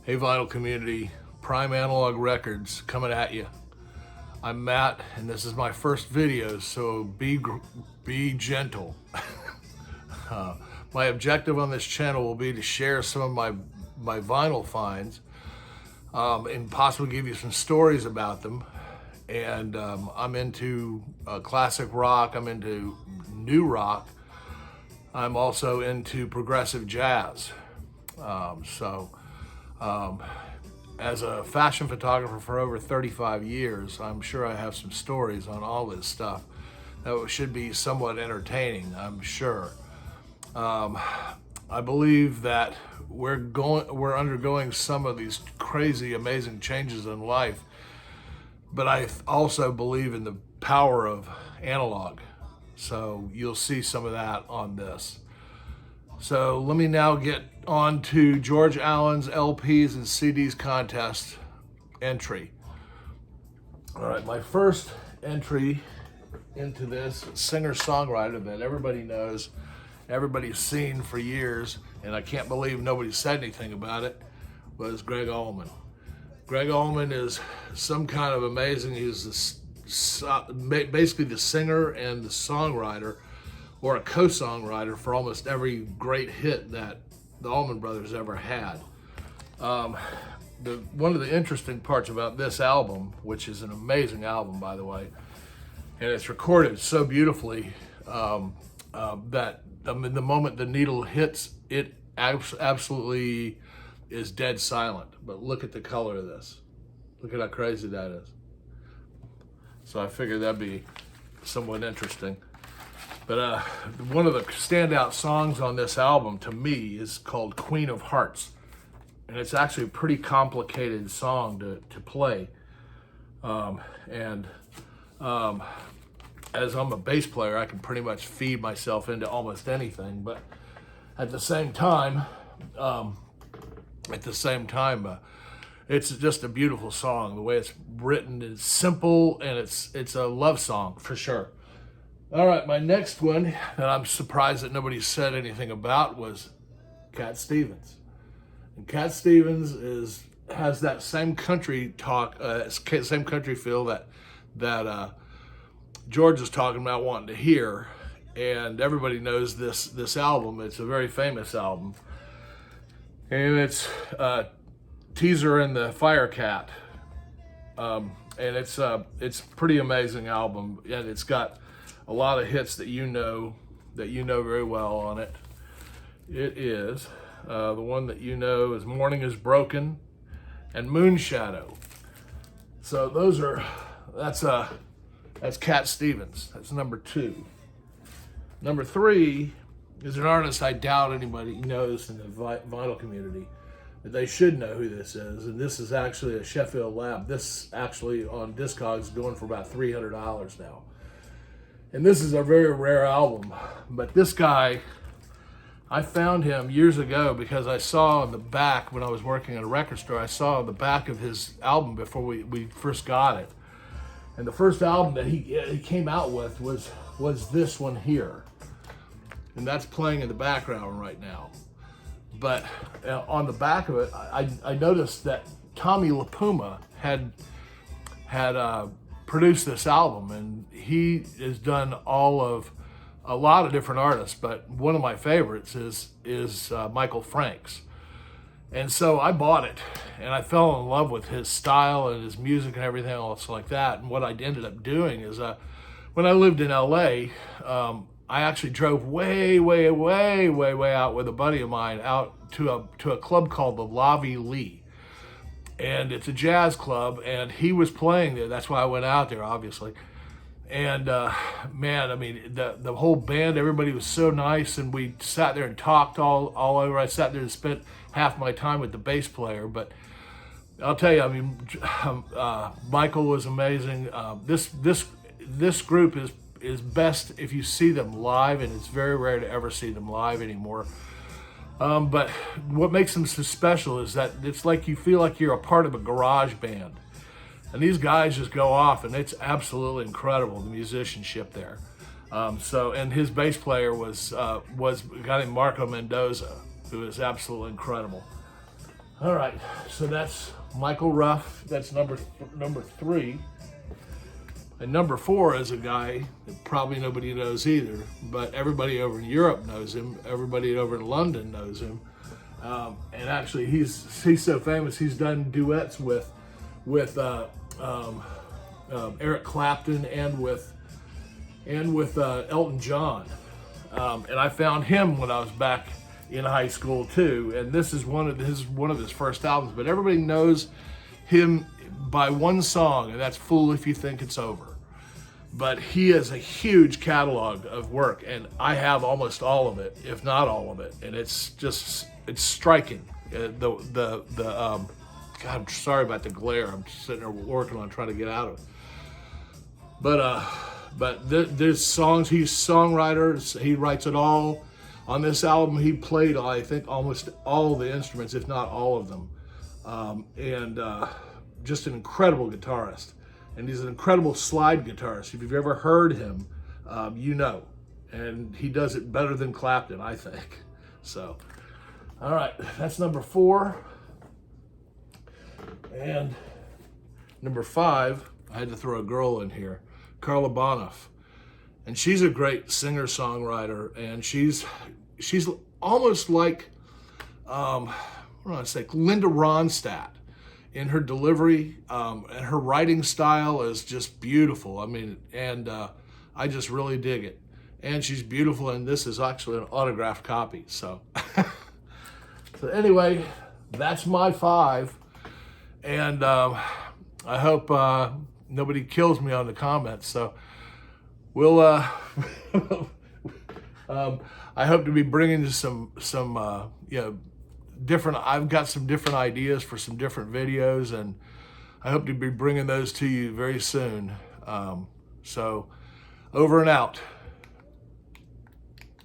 Hey vinyl community, Prime Analog Records coming at you. I'm Matt and this is my first video, so be gentle. My objective on this channel will be to share some of my vinyl finds and possibly give you some stories about them. And I'm into classic rock, I'm into new rock, I'm also into progressive jazz. As a fashion photographer for over 35 years, I'm sure I have some stories on all this stuff that should be somewhat entertaining, I'm sure. I believe that we're undergoing some of these crazy, amazing changes in life, but I also believe in the power of analog. So you'll see some of that on this. So let me now get on to George Allen's LPs and CDs contest entry. All right, my first entry into this singer-songwriter that everybody knows, everybody's seen for years, and I can't believe nobody said anything about it, was Greg Allman. Greg Allman is some kind of amazing, he's basically the singer and the songwriter, or a co-songwriter for almost every great hit that the Allman Brothers ever had. One of the interesting parts about this album, which is an amazing album by the way, and it's recorded so beautifully that the moment the needle hits, it absolutely is dead silent. But look at the color of this. Look at how crazy that is. So I figured that'd be somewhat interesting. But one of the standout songs on this album to me is called Queen of Hearts. And it's actually a pretty complicated song to play. As I'm a bass player, I can pretty much feed myself into almost anything. But at the same time, it's just a beautiful song. The way it's written is simple, and it's a love song for sure. All right, my next one that I'm surprised that nobody said anything about was Cat Stevens. And Cat Stevens has that same country talk, same country feel that George is talking about wanting to hear. And everybody knows this album. It's a very famous album, and it's Teaser and the Firecat. And it's a pretty amazing album, and it's got a lot of hits that you know very well on it. It is the one that you know is Morning is Broken and Moonshadow. So that's Cat Stevens. That's number 2. Number 3 is an artist I doubt anybody knows in the vinyl community, but they should know who this is. And this is actually a Sheffield Lab. This actually on Discogs is going for about $300 now. And this is a very rare album, but this guy, I found him years ago because I saw in the back when I was working at a record store, I saw the back of his album before we first got it. And the first album that he came out with was this one here. And that's playing in the background right now. But on the back of it, I noticed that Tommy LaPuma had produced this album, and he has done a lot of different artists, but one of my favorites is Michael Franks. And so I bought it, and I fell in love with his style and his music and everything else like that. And what I ended up doing is when I lived in LA, I actually drove way out with a buddy of mine out to a club called the Lavi Lee. And it's a jazz club, and he was playing there. That's why I went out there, obviously. And man, I mean, the whole band, everybody was so nice, and we sat there and talked all over. I sat there and spent half my time with the bass player. But I'll tell you, I mean, Michael was amazing. This group is best if you see them live, and it's very rare to ever see them live anymore. But what makes them so special is that it's like you feel like you're a part of a garage band. And these guys just go off, and it's absolutely incredible, the musicianship there. And his bass player was a guy named Marco Mendoza, who is absolutely incredible. All right, so that's Michael Ruff. That's number 3. And number 4 is a guy that probably nobody knows either, but everybody over in Europe knows him. Everybody over in London knows him. And actually, he's so famous. He's done duets with Eric Clapton and with Elton John. And I found him when I was back in high school too. And this is one of his first albums. But everybody knows him by one song, and that's "Fool If You Think It's Over." But he has a huge catalog of work, and I have almost all of it, if not all of it. And it's striking. God, I'm sorry about the glare. I'm just sitting there working on trying to get out of it. But there's songs. He's songwriter. He writes it all. On this album, he played, I think, almost all the instruments, if not all of them. And just an incredible guitarist. And he's an incredible slide guitarist. If you've ever heard him, you know. And he does it better than Clapton, I think. So, all right, that's number 4. And number 5, I had to throw a girl in here, karlabonoff. And she's a great singer-songwriter, and she's almost like, what do I say, Linda Ronstadt in her delivery, and her writing style is just beautiful. I mean, and I just really dig it. And she's beautiful, and this is actually an autographed copy. So, so anyway, that's my 5. And I hope nobody kills me on the comments. So we'll, I hope to be bringing you some different, I've got some different ideas for some different videos, and I hope to be bringing those to you very soon. So over and out.